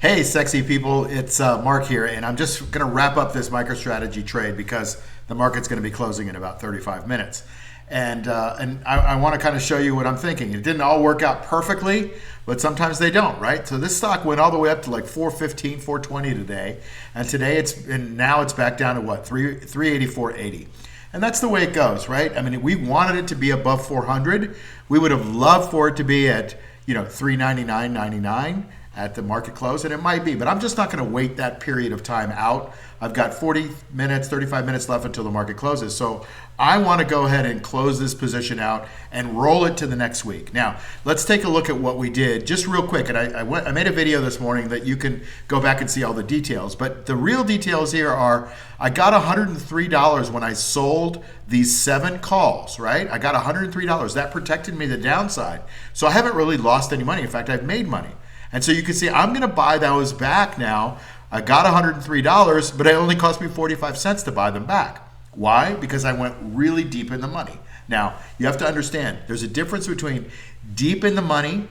Hey, sexy people, it's Mark here, and I'm just going to wrap up this MicroStrategy trade because the market's going to be closing in about 35 minutes. And I want to kind of show you what I'm thinking. It didn't all work out perfectly, but sometimes they don't, right? So this stock went all the way up to like 415, 420 today, and now it's back down to what, 384.80. And that's the way it goes, right? I mean, we wanted it to be above 400. We would have loved for it to be at 399.99 at the market close, and it might be, but I'm just not going to wait that period of time out. I've got 40 minutes, 35 minutes left until the market closes. So I want to go ahead and close this position out and roll it to the next week. Now, let's take a look at what we did just real quick. And I made a video this morning that you can go back and see all the details. But the real details here are I got $103 when I sold these 7 calls, right? I got $103. That protected me the downside. So I haven't really lost any money. In fact, I've made money. And so you can see I'm going to buy those back now. I got $103, but it only cost me 45 cents to buy them back. Why? Because I went really deep in the money. Now, you have to understand, there's a difference between deep in the money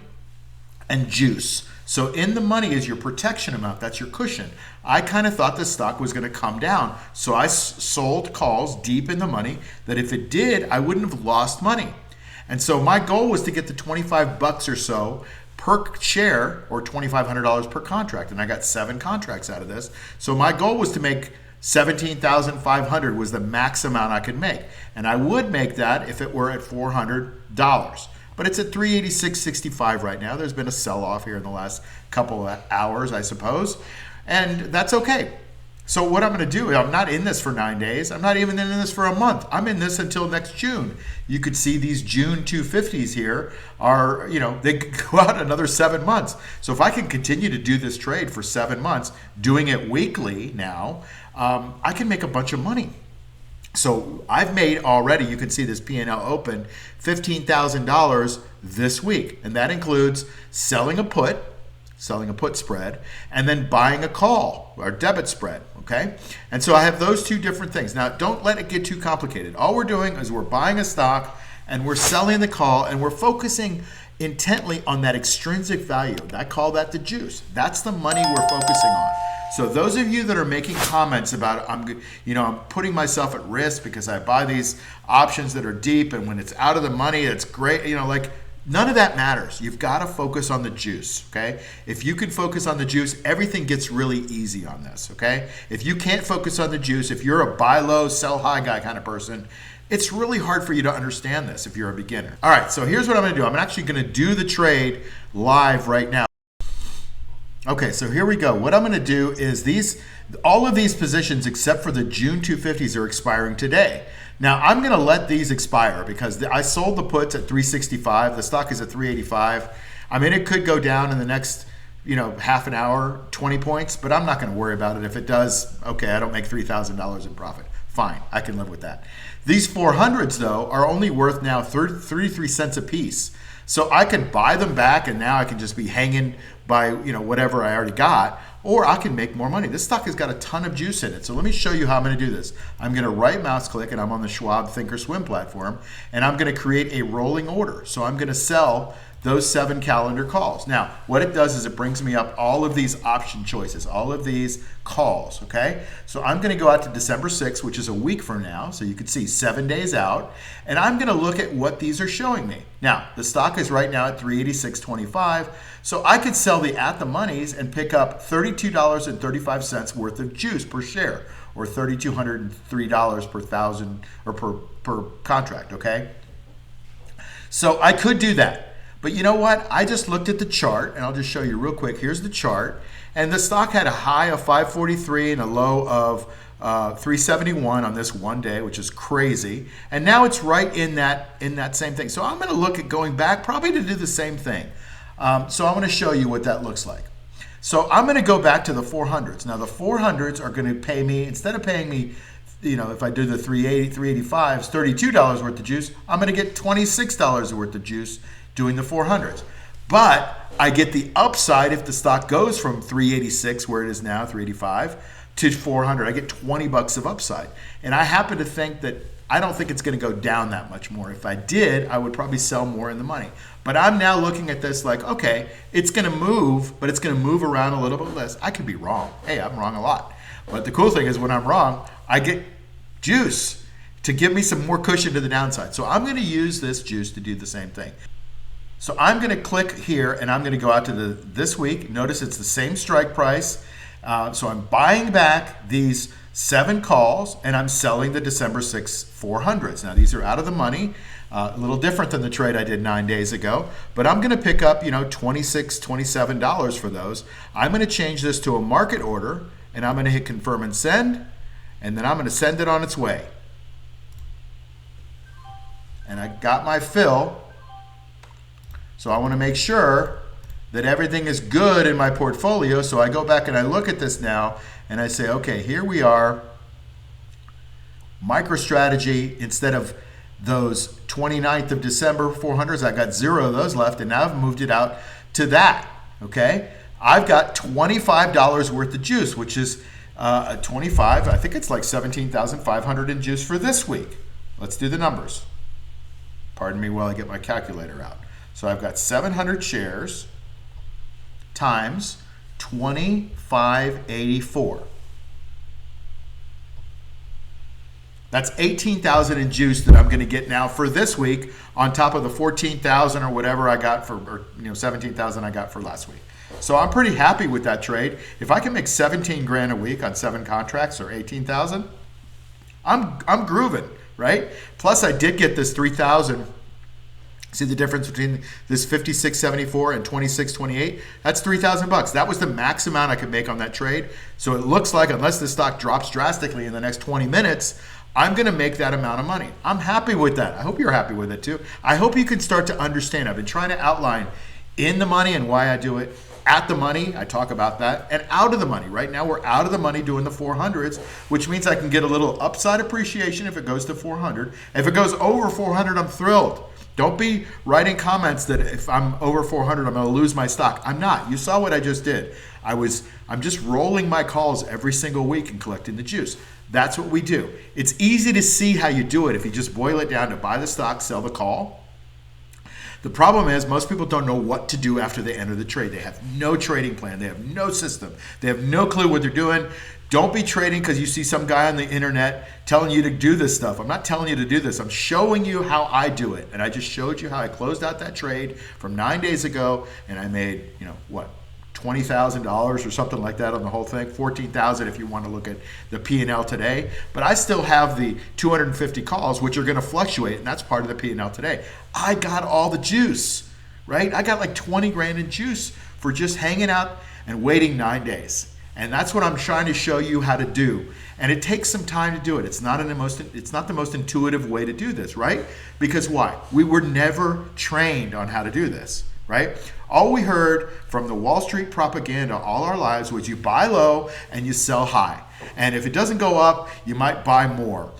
and juice. So in the money is your protection amount. That's your cushion. I kind of thought this stock was going to come down. So I sold calls deep in the money that if it did, I wouldn't have lost money. And so my goal was to get to 25 bucks or so per share, or $2,500 per contract, and I got 7 contracts out of this. So my goal was to make $17,500 was the max amount I could make, and I would make that if it were at $400. But it's at $386.65 right now. There's been a sell-off here in the last couple of hours, I suppose, and that's okay. So what I'm going to do, I'm not in this for 9 days. I'm not even in this for a month. I'm in this until next June. You could see these June 250s here are, they could go out another 7 months. So if I can continue to do this trade for 7 months, doing it weekly now, I can make a bunch of money. So I've made already, you can see this P&L open, $15,000 this week. And that includes selling a put spread, and then buying a call or debit spread, okay? And so I have those 2 different things. Now, don't let it get too complicated. All we're doing is we're buying a stock and we're selling the call, and we're focusing intently on that extrinsic value. I call that the juice. That's the money we're focusing on. So those of you that are making comments about I'm putting myself at risk because I buy these options that are deep, and when it's out of the money, it's great, none of that matters. You've got to focus on the juice, okay? If you can focus on the juice, everything gets really easy on this, okay? If you can't focus on the juice, if you're a buy low, sell high guy kind of person, it's really hard for you to understand this if you're a beginner. All right, so here's what I'm going to do. I'm actually going to do the trade live right now. Okay, so here we go. What I'm going to do is all of these positions except for the June 250s are expiring today. Now, I'm going to let these expire because I sold the puts at 365. The stock is at 385. I mean, it could go down in the next, half an hour, 20 points, but I'm not going to worry about it. If it does, okay, I don't make $3,000 in profit. Fine, I can live with that. These 400s, though, are only worth now 33 cents a piece. So I can buy them back, and now I can just be hanging by whatever I already got, or I can make more money. This stock has got a ton of juice in it. So let me show you how I'm going to do this. I'm going to right mouse click, and I'm on the Schwab Thinkorswim platform, and I'm going to create a rolling order. So I'm going to sell those 7 calendar calls. Now, what it does is it brings me up all of these option choices, all of these calls, okay? So I'm going to go out to December 6th, which is a week from now. So you can see 7 days out, and I'm going to look at what these are showing me. Now, the stock is right now at 386.25, so I could sell the at the monies and pick up $32.35 worth of juice per share, or $3,203 per thousand or per contract, okay? So I could do that. But you know what? I just looked at the chart, and I'll just show you real quick. Here's the chart, and the stock had a high of 543 and a low of 371 on this one day, which is crazy. And now it's right in that same thing. So I'm going to look at going back probably to do the same thing. So I'm going to show you what that looks like. So I'm going to go back to the 400s. Now the 400s are going to pay me, instead of paying me, if I do the 380, 385s, $32 worth of juice, I'm going to get $26 worth of juice doing the 400s. But I get the upside if the stock goes from 386, where it is now, 385, to 400. I get 20 bucks of upside. And I happen to think that I don't think it's going to go down that much more. If I did, I would probably sell more in the money. But I'm now looking at this like, okay, it's going to move, but it's going to move around a little bit less. I could be wrong. Hey, I'm wrong a lot. But the cool thing is when I'm wrong, I get juice to give me some more cushion to the downside. So I'm going to use this juice to do the same thing. So I'm going to click here and I'm going to go out to this week. Notice it's the same strike price. So I'm buying back these 7 calls and I'm selling the December 6 400s. Now these are out of the money, a little different than the trade I did 9 days ago, but I'm going to pick up, $26, $27 for those. I'm going to change this to a market order and I'm going to hit confirm and send, and then I'm going to send it on its way. And I got my fill. So I want to make sure that everything is good in my portfolio. So I go back and I look at this now and I say, okay, here we are. MicroStrategy, instead of those 29th of December 400s, I got 0 of those left, and now I've moved it out to that, okay? I've got $25 worth of juice, which is 25, I think it's like 17,500 in juice for this week. Let's do the numbers. Pardon me while I get my calculator out. So I've got 700 shares times 2584. That's 18,000 in juice that I'm going to get now for this week on top of the 14,000 or whatever I got for, or 17,000 I got for last week. So I'm pretty happy with that trade. If I can make 17 grand a week on 7 contracts or 18,000, I'm grooving, right? Plus I did get this 3,000. See the difference between this 56.74 and 26.28? That's $3,000. That was the max amount I could make on that trade. So it looks like unless the stock drops drastically in the next 20 minutes, I'm going to make that amount of money. I'm happy with that. I hope you're happy with it too. I hope you can start to understand. I've been trying to outline in the money and why I do it. At the money, I talk about that, and out of the money. Right now, we're out of the money doing the 400s, which means I can get a little upside appreciation if it goes to 400. If it goes over 400, I'm thrilled. Don't be writing comments that if I'm over 400, I'm going to lose my stock. I'm not. You saw what I just did. I'm just rolling my calls every single week and collecting the juice. That's what we do. It's easy to see how you do it if you just boil it down to buy the stock, sell the call. The problem is most people don't know what to do after they enter the trade. They have no trading plan. They have no system. They have no clue what they're doing. Don't be trading because you see some guy on the internet telling you to do this stuff. I'm not telling you to do this. I'm showing you how I do it. And I just showed you how I closed out that trade from 9 days ago, and I made, $20,000 or something like that on the whole thing. 14,000 if you want to look at the P&L today. But I still have the 250 calls, which are going to fluctuate, and that's part of the P&L today. I got all the juice, right? I got like 20 grand in juice for just hanging out and waiting 9 days. And that's what I'm trying to show you how to do. And it takes some time to do it. It's not the most intuitive way to do this, right? Because why? We were never trained on how to do this, right? All we heard from the Wall Street propaganda all our lives was you buy low and you sell high. And if it doesn't go up, you might buy more.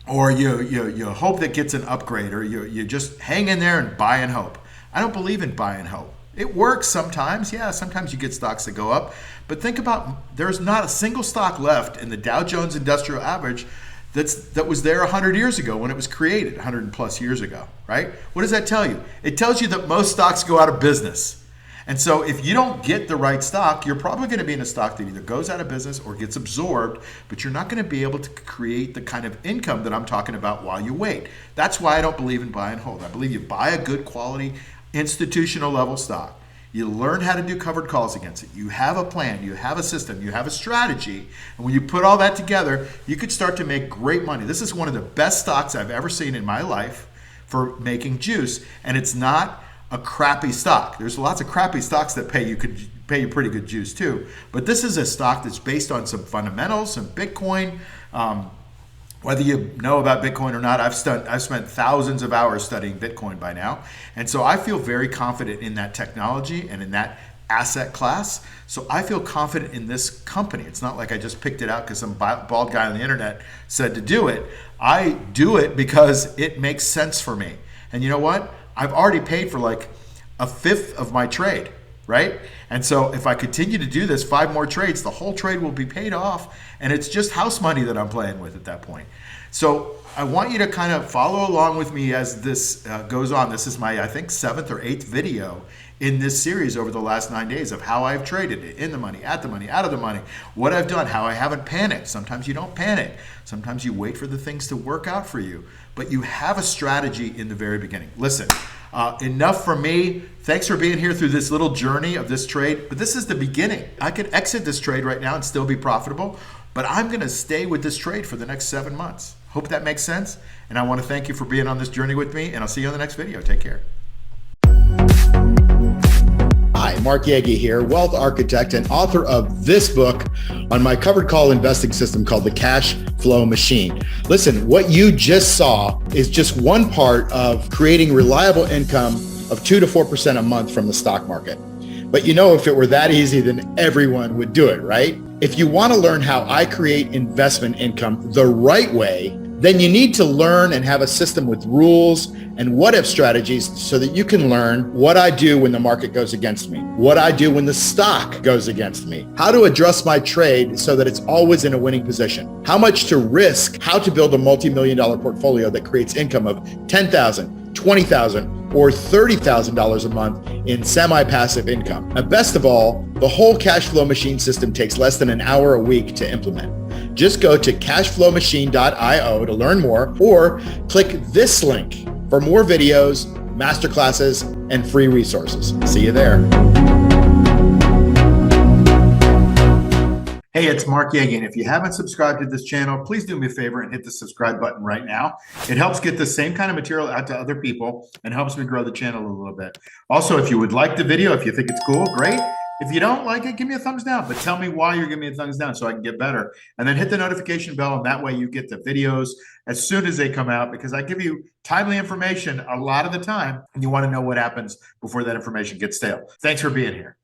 Or you hope that gets an upgrade, or you just hang in there and buy and hope. I don't believe in buy and hope. It works sometimes. Yeah, sometimes you get stocks that go up. But think about, there's not a single stock left in the Dow Jones Industrial Average that was there 100 years ago when it was created, 100 plus years ago, right? What does that tell you? It tells you that most stocks go out of business. And so if you don't get the right stock, you're probably going to be in a stock that either goes out of business or gets absorbed, but you're not going to be able to create the kind of income that I'm talking about while you wait. That's why I don't believe in buy and hold. I believe you buy a good quality institutional level stock. You learn how to do covered calls against it. You have a plan, you have a system, you have a strategy. And when you put all that together, you could start to make great money. This is one of the best stocks I've ever seen in my life for making juice. And it's not a crappy stock. There's lots of crappy stocks that pay you pretty good juice too. But this is a stock that's based on some fundamentals, some Bitcoin. Whether you know about Bitcoin or not, I've spent thousands of hours studying Bitcoin by now. And so I feel very confident in that technology and in that asset class. So I feel confident in this company. It's not like I just picked it out because some bald guy on the internet said to do it. I do it because it makes sense for me. And you know what? I've already paid for like a fifth of my trade. right? And so if I continue to do this 5 more trades, the whole trade will be paid off, and it's just house money that I'm playing with at that point. So I want you to kind of follow along with me as this goes on. This is my, I think, 7th or 8th video in this series over the last 9 days of how I've traded it, in the money, at the money, out of the money, what I've done, how I haven't panicked. Sometimes you don't panic. Sometimes you wait for the things to work out for you, but you have a strategy in the very beginning. Listen, enough for me. Thanks for being here through this little journey of this trade, but this is the beginning. I could exit this trade right now and still be profitable, but I'm gonna stay with this trade for the next 7 months. Hope that makes sense. And I wanna thank you for being on this journey with me, and I'll see you on the next video. Take care. Hi, Mark Yagi here, wealth architect and author of this book on my covered call investing system called the Cash Flow Machine. Listen, what you just saw is just one part of creating reliable income of 2 to 4% a month from the stock market. But you know, if it were that easy, then everyone would do it, right? If you want to learn how I create investment income the right way, then you need to learn and have a system with rules and what-if strategies so that you can learn what I do when the market goes against me, what I do when the stock goes against me, how to adjust my trade so that it's always in a winning position, how much to risk, how to build a multi-million-dollar portfolio that creates income of $10,000, $20,000, or $30,000 a month in semi-passive income. And best of all, the whole cash flow machine system takes less than an hour a week to implement. Just go to cashflowmachine.io to learn more, or click this link for more videos, masterclasses, and free resources. See you there. Hey, it's Mark Yagi, and if you haven't subscribed to this channel, please do me a favor and hit the subscribe button right now. It helps get the same kind of material out to other people and helps me grow the channel a little bit. Also, if you would like the video, if you think it's cool, great. If you don't like it, give me a thumbs down, but tell me why you're giving me a thumbs down so I can get better. And then hit the notification bell, and that way you get the videos as soon as they come out, because I give you timely information a lot of the time, and you want to know what happens before that information gets stale. Thanks for being here.